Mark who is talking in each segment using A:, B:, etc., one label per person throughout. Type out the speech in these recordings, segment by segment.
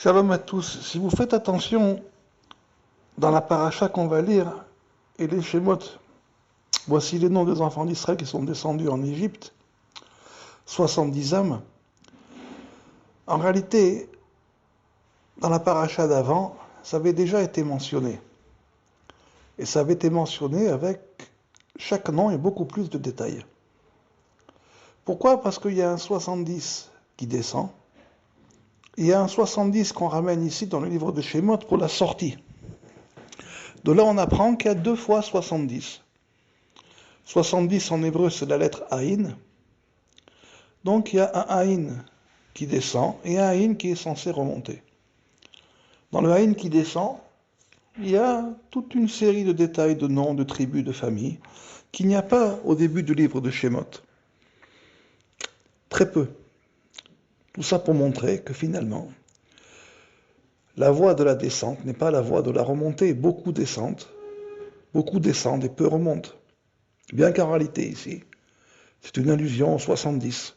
A: Shalom à tous. Si vous faites attention, dans la paracha qu'on va lire, et les Shemot, voici les noms des enfants d'Israël qui sont descendus en Égypte, 70 âmes. En réalité, dans la paracha d'avant, ça avait déjà été mentionné. Et ça avait été mentionné avec chaque nom et beaucoup plus de détails. Pourquoi? Parce qu'il y a un 70 qui descend. Il y a un 70 qu'on ramène ici dans le livre de Shemot pour la sortie. De là, on apprend qu'il y a 2 fois 70. 70 en hébreu, c'est la lettre Aïn. Donc, il y a un Aïn qui descend et un Aïn qui est censé remonter. Dans le Aïn qui descend, il y a toute une série de détails, de noms, de tribus, de familles, qu'il n'y a pas au début du livre de Shemot. Très peu. Tout ça pour montrer que finalement, la voie de la descente n'est pas la voie de la remontée. Beaucoup descendent et peu remontent. Bien qu'en réalité ici, c'est une allusion aux 70.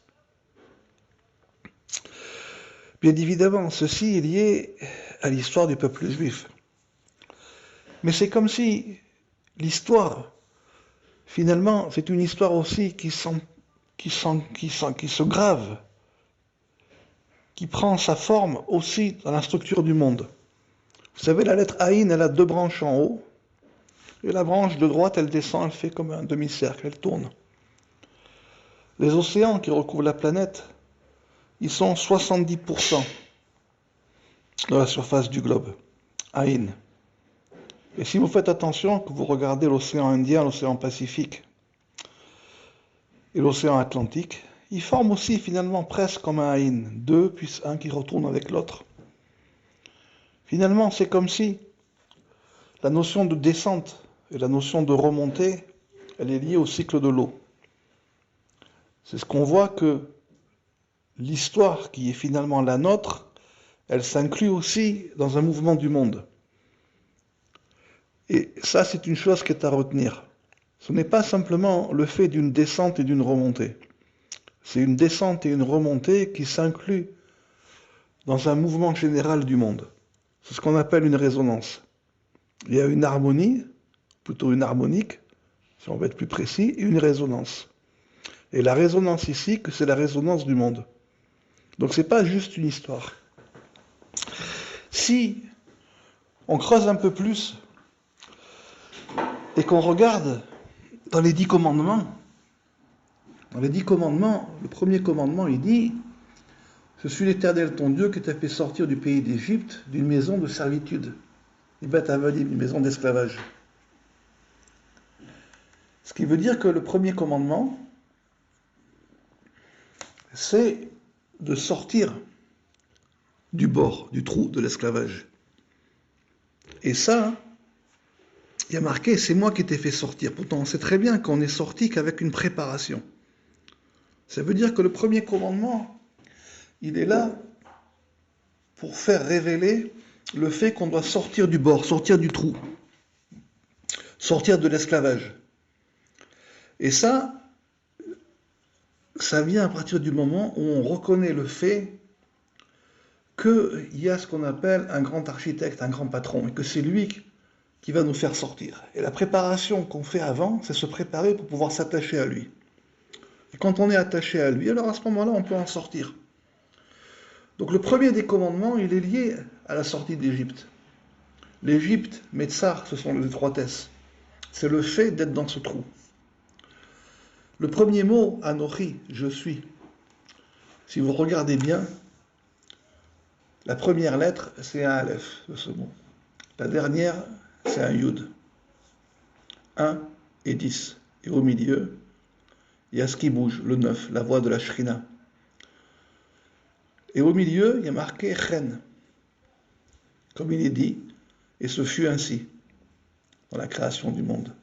A: Bien évidemment, ceci est lié à l'histoire du peuple juif. Mais c'est comme si l'histoire, finalement, c'est une histoire aussi qui se grave, qui prend sa forme aussi dans la structure du monde. Vous savez, la lettre Aïn, elle a 2 branches en haut, et la branche de droite, elle descend, elle fait comme un demi-cercle, elle tourne. Les océans qui recouvrent la planète, ils sont 70% de la surface du globe. Aïn. Et si vous faites attention, que vous regardez l'océan Indien, l'océan Pacifique et l'océan Atlantique, ils forment aussi finalement presque comme un Aïn, 2 puis 1 qui retourne avec l'autre. Finalement, c'est comme si la notion de descente et la notion de remontée, elle est liée au cycle de l'eau. C'est ce qu'on voit que l'histoire qui est finalement la nôtre, elle s'inclut aussi dans un mouvement du monde. Et ça, c'est une chose qui est à retenir. Ce n'est pas simplement le fait d'une descente et d'une remontée. C'est une descente et une remontée qui s'incluent dans un mouvement général du monde. C'est ce qu'on appelle une résonance. Il y a une harmonie, plutôt une harmonique, si on veut être plus précis, et une résonance. Et la résonance ici, que c'est la résonance du monde. Donc c'est pas juste une histoire. Si on creuse un peu plus et qu'on regarde dans les 10 commandements, le premier commandement, il dit « Je suis l'Éternel ton Dieu qui t'a fait sortir du pays d'Égypte, d'une maison de servitude, une maison d'esclavage. » Ce qui veut dire que le premier commandement, c'est de sortir du bord, du trou de l'esclavage. Et ça, il y a marqué, c'est moi qui t'ai fait sortir. Pourtant, on sait très bien qu'on n'est sorti qu'avec une préparation. Ça veut dire que le premier commandement, il est là pour faire révéler le fait qu'on doit sortir du bord, sortir du trou, sortir de l'esclavage. Et ça vient à partir du moment où on reconnaît le fait qu'il y a ce qu'on appelle un grand architecte, un grand patron, et que c'est lui qui va nous faire sortir. Et la préparation qu'on fait avant, c'est se préparer pour pouvoir s'attacher à lui. Et quand on est attaché à lui, alors à ce moment-là, on peut en sortir. Donc le premier des commandements, il est lié à la sortie d'Égypte. L'Égypte, Metzar, ce sont les étroitesses. C'est le fait d'être dans ce trou. Le premier mot, Anochi, je suis. Si vous regardez bien, la première lettre, c'est un Aleph de ce mot. La dernière, c'est un Yud. 1 et 10. Et au milieu, il y a ce qui bouge, le 9, la voix de la Shrina. Et au milieu, il y a marqué Chen. Comme il est dit, et ce fut ainsi, dans la création du monde.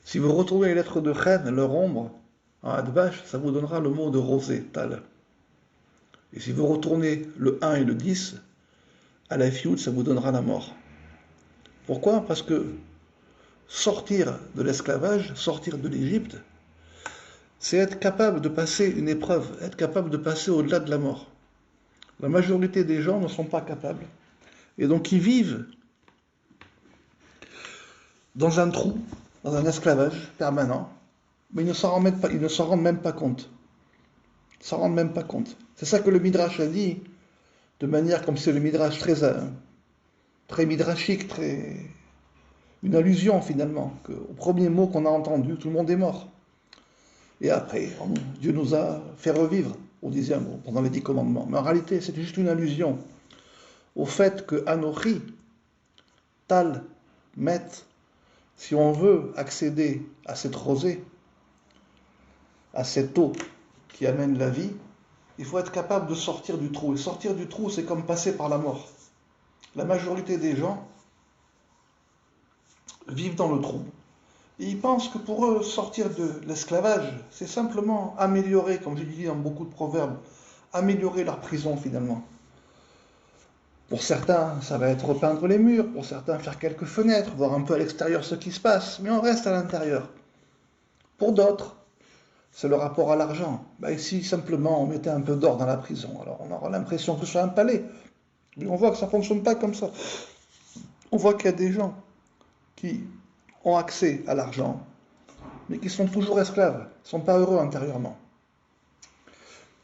A: Si vous retrouvez les lettres de Chen, leur ombre, en Advash, ça vous donnera le mot de rosée, Tal. Et si vous retournez le 1 et le 10, à la Yud, ça vous donnera la mort. Pourquoi? Parce que sortir de l'esclavage, sortir de l'Égypte, c'est être capable de passer une épreuve, être capable de passer au-delà de la mort. La majorité des gens ne sont pas capables. Et donc ils vivent dans un trou, dans un esclavage permanent, mais ils ne s'en rendent même pas compte. Ils ne s'en rendent même pas compte. C'est ça que le Midrash a dit, de manière comme c'est le Midrash très midrashique, une allusion finalement, au premier mot qu'on a entendu, tout le monde est mort. Et après, Dieu nous a fait revivre au 10e mot, pendant les 10 commandements. Mais en réalité, c'est juste une allusion au fait que Anochi, Tal, Met, si on veut accéder à cette rosée, à cette eau qui amène la vie, il faut être capable de sortir du trou. Et sortir du trou, c'est comme passer par la mort. La majorité des gens vivent dans le trou. Et ils pensent que pour eux, sortir de l'esclavage, c'est simplement améliorer, comme je dis dans beaucoup de proverbes, améliorer leur prison finalement. Pour certains, ça va être repeindre les murs, pour certains, faire quelques fenêtres, voir un peu à l'extérieur ce qui se passe, mais on reste à l'intérieur. Pour d'autres, c'est le rapport à l'argent. Ici, simplement, on mettait un peu d'or dans la prison. Alors, on aura l'impression que ce soit un palais. Mais on voit que ça ne fonctionne pas comme ça. On voit qu'il y a des gens qui ont accès à l'argent, mais qui sont toujours esclaves, ils ne sont pas heureux intérieurement.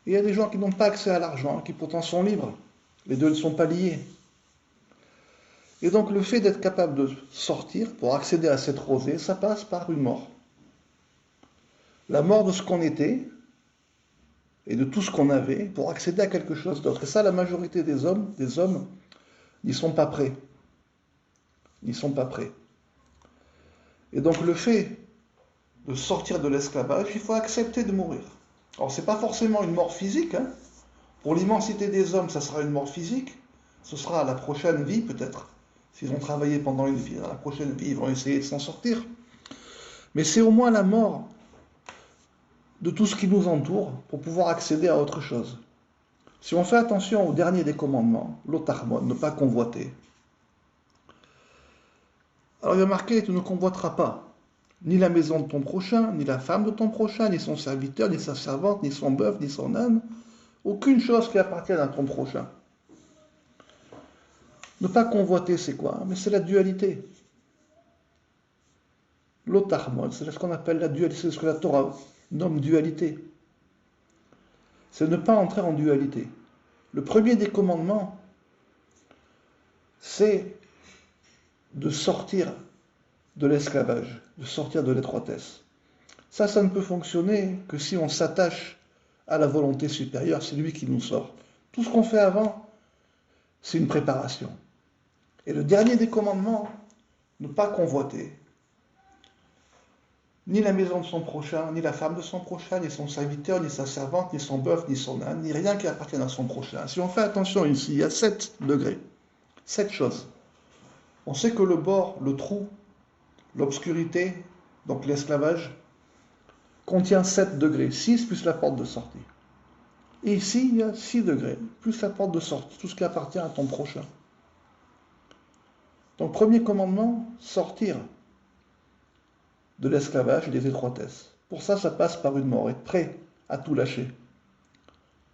A: Et il y a des gens qui n'ont pas accès à l'argent, qui pourtant sont libres. Les deux ne sont pas liés. Et donc le fait d'être capable de sortir pour accéder à cette rosée, ça passe par une mort. La mort de ce qu'on était et de tout ce qu'on avait pour accéder à quelque chose d'autre. Et ça, la majorité des hommes n'y sont pas prêts. N'y sont pas prêts. Et donc le fait de sortir de l'esclavage, il faut accepter de mourir. Alors c'est pas forcément une mort physique, hein. Pour l'immensité des hommes, ça sera une mort physique. Ce sera à la prochaine vie peut-être. S'ils ont travaillé pendant une vie, dans la prochaine vie, ils vont essayer de s'en sortir. Mais c'est au moins la mort de tout ce qui nous entoure pour pouvoir accéder à autre chose. Si on fait attention au dernier des commandements, l'otarmon, ne pas convoiter. Alors il y a marqué, tu ne convoiteras pas ni la maison de ton prochain, ni la femme de ton prochain, ni son serviteur, ni sa servante, ni son bœuf, ni son âne, aucune chose qui appartienne à ton prochain. Ne pas convoiter, c'est quoi? Mais c'est la dualité. L'otarmon, c'est ce qu'on appelle la dualité, c'est ce que la Torah nomme dualité. C'est ne pas entrer en dualité. Le premier des commandements, c'est de sortir de l'esclavage, de sortir de l'étroitesse. Ça ne peut fonctionner que si on s'attache à la volonté supérieure, c'est lui qui nous sort. Tout ce qu'on fait avant, c'est une préparation. Et le dernier des commandements, ne pas convoiter ni la maison de son prochain, ni la femme de son prochain, ni son serviteur, ni sa servante, ni son bœuf, ni son âne, ni rien qui appartienne à son prochain. Si on fait attention ici, il y a 7 degrés, 7 choses. On sait que le bord, le trou, l'obscurité, donc l'esclavage, contient 7 degrés, 6 plus la porte de sortie. Et ici, il y a 6 degrés, plus la porte de sortie, tout ce qui appartient à ton prochain. Donc, premier commandement, sortir de l'esclavage et des étroitesses. Pour ça, ça passe par une mort, être prêt à tout lâcher,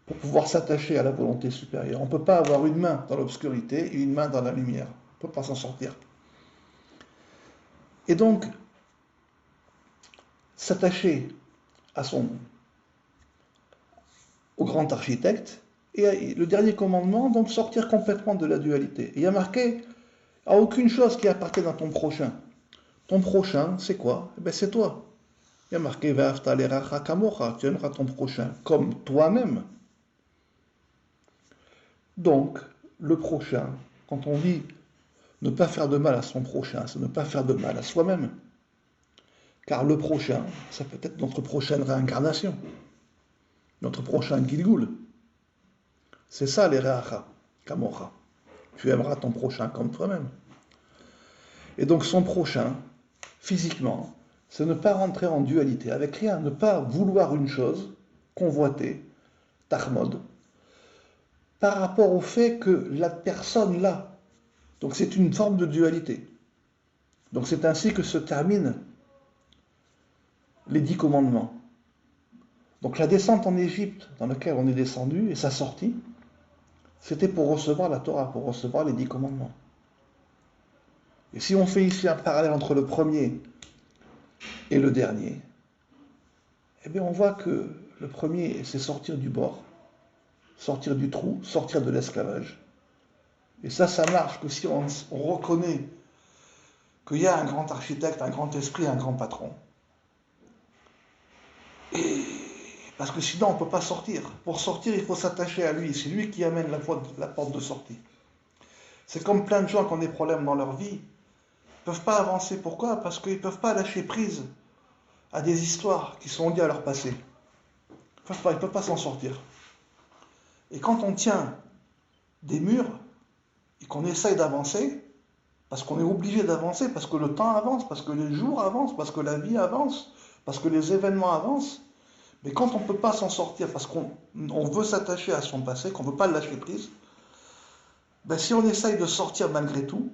A: pour pouvoir s'attacher à la volonté supérieure. On ne peut pas avoir une main dans l'obscurité et une main dans la lumière. On ne peut pas s'en sortir. Et donc, s'attacher au grand architecte, et le dernier commandement, donc sortir complètement de la dualité. Et il y a marqué, à aucune chose qui appartient à ton prochain. Ton prochain, c'est quoi? C'est toi. Il y a marqué, tu aimeras ton prochain comme toi-même. Donc, le prochain, quand on dit ne pas faire de mal à son prochain, c'est ne pas faire de mal à soi-même. Car le prochain, ça peut être notre prochaine réincarnation, notre prochain Gilgul. C'est ça les Reacha, Kamocha. Tu aimeras ton prochain comme toi-même. Et donc son prochain, physiquement, c'est ne pas rentrer en dualité avec rien, ne pas vouloir une chose, convoiter, tarmod, par rapport au fait que la personne l'a. Donc c'est une forme de dualité. Donc c'est ainsi que se terminent les 10 commandements. Donc la descente en Égypte, dans laquelle on est descendu, et sa sortie, C'était pour recevoir la Torah, pour recevoir les 10 commandements. Et si on fait ici un parallèle entre le premier et le dernier, eh bien on voit que le premier, c'est sortir du bord, sortir du trou, sortir de l'esclavage. Et ça marche que si on reconnaît qu'il y a un grand architecte, un grand esprit, un grand patron. Et parce que sinon, on ne peut pas sortir. Pour sortir, il faut s'attacher à lui. C'est lui qui amène la porte de sortie. C'est comme plein de gens qui ont des problèmes dans leur vie. Ils ne peuvent pas avancer. Pourquoi? Parce qu'ils ne peuvent pas lâcher prise à des histoires qui sont liées à leur passé. Ils ne peuvent pas s'en sortir. Et quand on tient des murs et qu'on essaye d'avancer, parce qu'on est obligé d'avancer, parce que le temps avance, parce que les jours avancent, parce que la vie avance, parce que les événements avancent, mais quand on ne peut pas s'en sortir, parce qu'on veut s'attacher à son passé, qu'on ne veut pas lâcher prise, ben si on essaye de sortir malgré tout,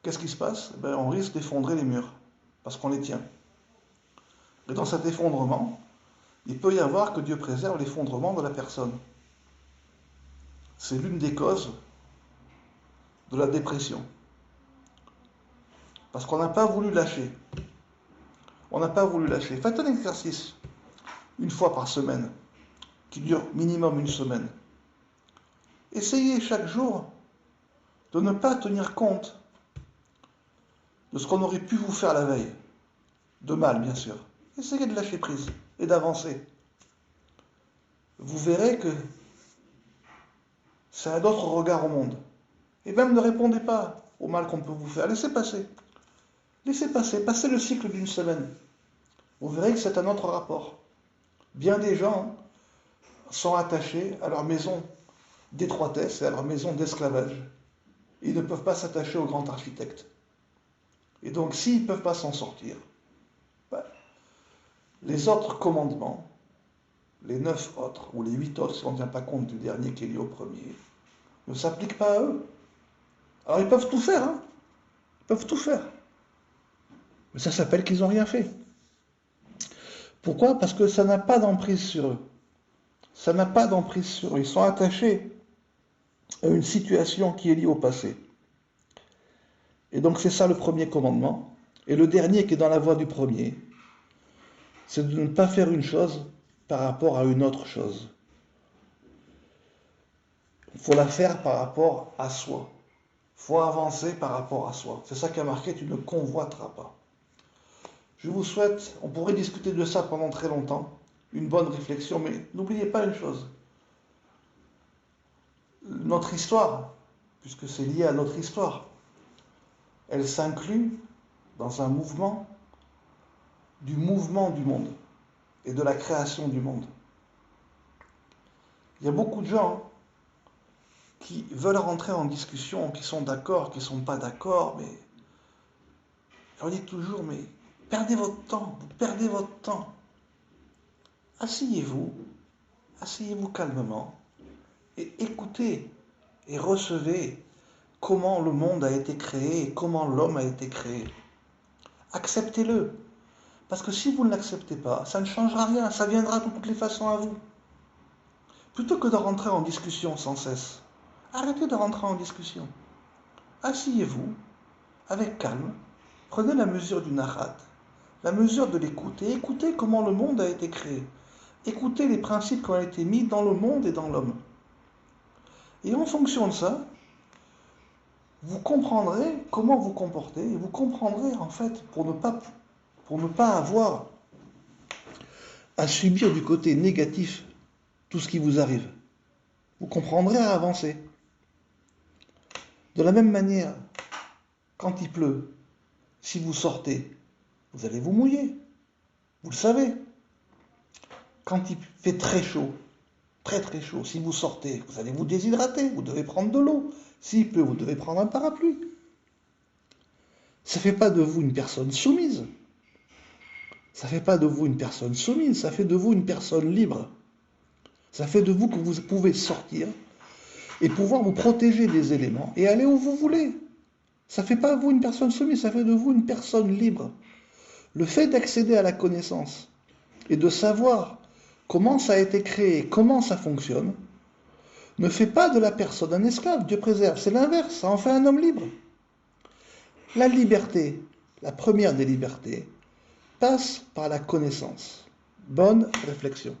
A: qu'est-ce qui se passe? Ben on risque d'effondrer les murs, parce qu'on les tient. Et dans cet effondrement, il peut y avoir, que Dieu préserve, l'effondrement de la personne. C'est l'une des causes de la dépression. Parce qu'on n'a pas voulu lâcher. On n'a pas voulu lâcher. Faites un exercice, une fois par semaine, qui dure minimum une semaine. Essayez chaque jour de ne pas tenir compte de ce qu'on aurait pu vous faire la veille. De mal, bien sûr. Essayez de lâcher prise et d'avancer. Vous verrez que c'est un autre regard au monde. Et même ne répondez pas au mal qu'on peut vous faire. Laissez passer. Laissez passer. Passez le cycle d'une semaine. Vous verrez que c'est un autre rapport. Bien des gens sont attachés à leur maison d'étroitesse et à leur maison d'esclavage. Ils ne peuvent pas s'attacher au grand architecte. Et donc, s'ils ne peuvent pas s'en sortir, ben, les autres commandements, les 9 autres, ou les 8 autres, si on ne tient pas compte du dernier qui est lié au premier, ne s'appliquent pas à eux. Alors, ils peuvent tout faire, hein. Ils peuvent tout faire. Mais ça s'appelle qu'ils n'ont rien fait. Pourquoi? Parce que ça n'a pas d'emprise sur eux. Ça n'a pas d'emprise sur eux. Ils sont attachés à une situation qui est liée au passé. Et donc c'est ça le premier commandement. Et le dernier qui est dans la voie du premier, c'est de ne pas faire une chose par rapport à une autre chose. Il faut la faire par rapport à soi. Il faut avancer par rapport à soi. C'est ça qui a marqué, tu ne convoiteras pas. Je vous souhaite, on pourrait discuter de ça pendant très longtemps, une bonne réflexion, mais n'oubliez pas une chose. Notre histoire, puisque c'est lié à notre histoire, elle s'inclut dans un mouvement du monde et de la création du monde. Il y a beaucoup de gens qui veulent rentrer en discussion, qui sont d'accord, qui ne sont pas d'accord, mais je leur dis toujours, mais perdez votre temps, vous perdez votre temps. Asseyez-vous calmement et écoutez et recevez comment le monde a été créé et comment l'homme a été créé. Acceptez-le. Parce que si vous ne l'acceptez pas, ça ne changera rien, ça viendra de toutes les façons à vous. Plutôt que de rentrer en discussion sans cesse, arrêtez de rentrer en discussion. Asseyez-vous avec calme, prenez la mesure du nahat, la mesure de l'écoute, et écoutez comment le monde a été créé. Écoutez les principes qui ont été mis dans le monde et dans l'homme. Et en fonction de ça, vous comprendrez comment vous comporter, et vous comprendrez en fait, pour ne pas avoir à subir du côté négatif tout ce qui vous arrive. Vous comprendrez à avancer. De la même manière, quand il pleut, si vous sortez, vous allez vous mouiller. Vous le savez. Quand il fait très chaud, très très chaud, si vous sortez, vous allez vous déshydrater, vous devez prendre de l'eau. S'il pleut, vous devez prendre un parapluie. Ça ne fait pas de vous une personne soumise. Ça ne fait pas de vous une personne soumise, ça fait de vous une personne libre. Ça fait de vous que vous pouvez sortir et pouvoir vous protéger des éléments et aller où vous voulez. Ça ne fait pas de vous une personne soumise, ça fait de vous une personne libre. Le fait d'accéder à la connaissance et de savoir comment ça a été créé, comment ça fonctionne, ne fait pas de la personne un esclave, Dieu préserve, c'est l'inverse, ça en fait un homme libre. La liberté, la première des libertés, passe par la connaissance. Bonne réflexion.